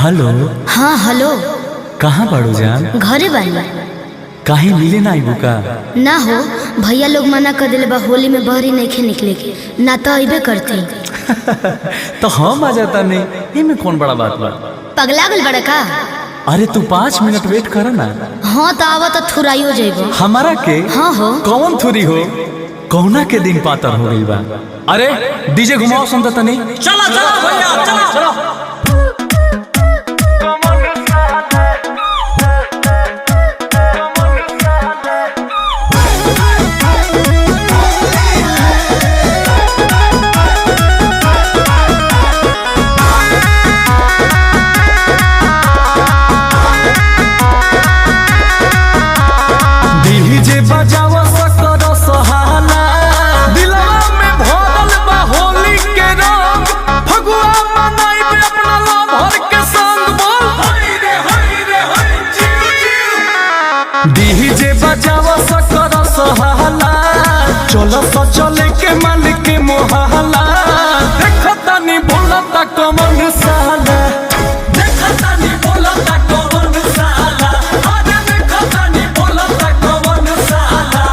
Hello. हाँ hello. कहाँ बाड़ू जान? घरे बानी। काहे मिले ना आइबू का? ना हो, भैया लोग मना कर दिले बा होली में बहरी नहीं निकले के, ना तो अबे करती। तो हम आ जाता नहीं, इनमें कौन बड़ा बात बा? पगला गल बड़ा का? अरे तू 5 मिनट वेट कर ना। हाँ तो आवा तो थुराइयो जाइबो। हमारा के? हाँ हो। कौन थुरी हो? कौना के दिन पातर हो गई बा? अरे डीजे घुमाओ सुनता तनी। चला चला भैया चला चला। डीजे बजावा सकर सहाला, दिलवा में भरल बा होली के रंग, फगुआ मनाइबे अपना लवर के संग। बोल हाय रे चिल चिल। डीजे बजावा सकर सहाला, चलो तो चले के मालिक के मोहल्ला, देखता नी बोलता कमन साला, देखता नी बोलता कमन साला, अरे देखता नी बोलता कमन साला।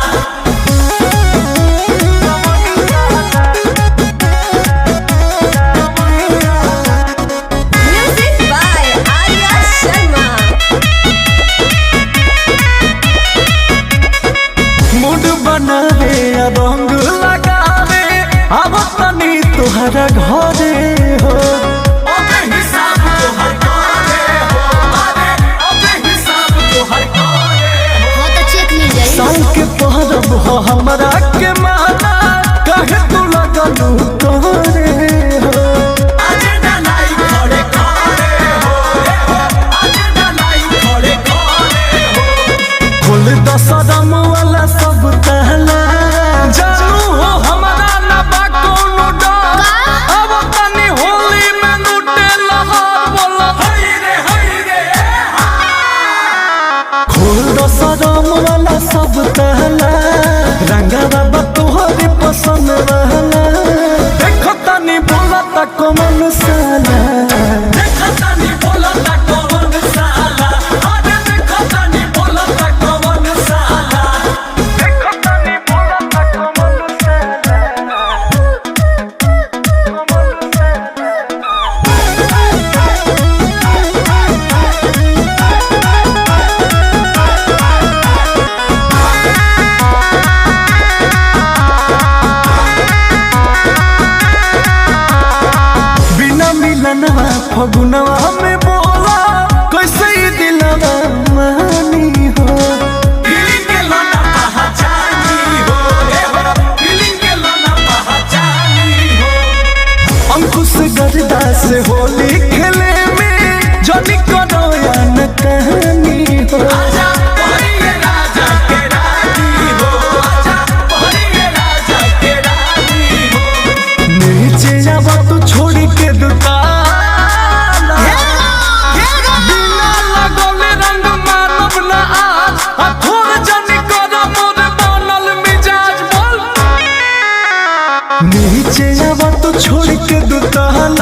Music by Arya Sharma. Mood बनावे रंग लगावे, अब तनी तुहरा घरे हो। अबे हिसाब तोहर करे हो, अरे अबे हिसाब तोहर करे हो। हाँ तो चेक मिल जाई। साल के पहरब हो हमरा के माना, कहे तू लगलू करे हो। आज डलाई खड़े करे हो, आज डलाई खड़े करे हो। खोल दसरम वाला सब तहला, जानू हो हमरा ना बा कोनो डर, अब तनी होली में लूटे लहर। बोला हाय रे खोल दसरम वाला सब तहला, रंगा बाबा तोहरे पसंद रहला, देखता नी बोलता कमन साला, देखता नी बोलता कमन साला, अरे देखता नी बोलता कमन साला, देखता नी बोलता कमन साला, कमन बिना मिलनवा फगुनवा में बोला, कैसे ही दिलवा मानी हो। फीलिंग के लाना पहचानी हो, फीलिंग के लाना पहचानी हो। अंकुश गर्दा से होली खेले में जानी करो या न कहानी हो। आजा पहरिए राजा के रानी हो, आजा पहरिए राजा के रानी हो। नीचे आवा तू छोड़ के दुकान, बिना लगौले रंग मानव न आज, थोड़ जनी कर मोर बनल मिजाज। बोल नीचे आवा तू छोड़ के दुकान,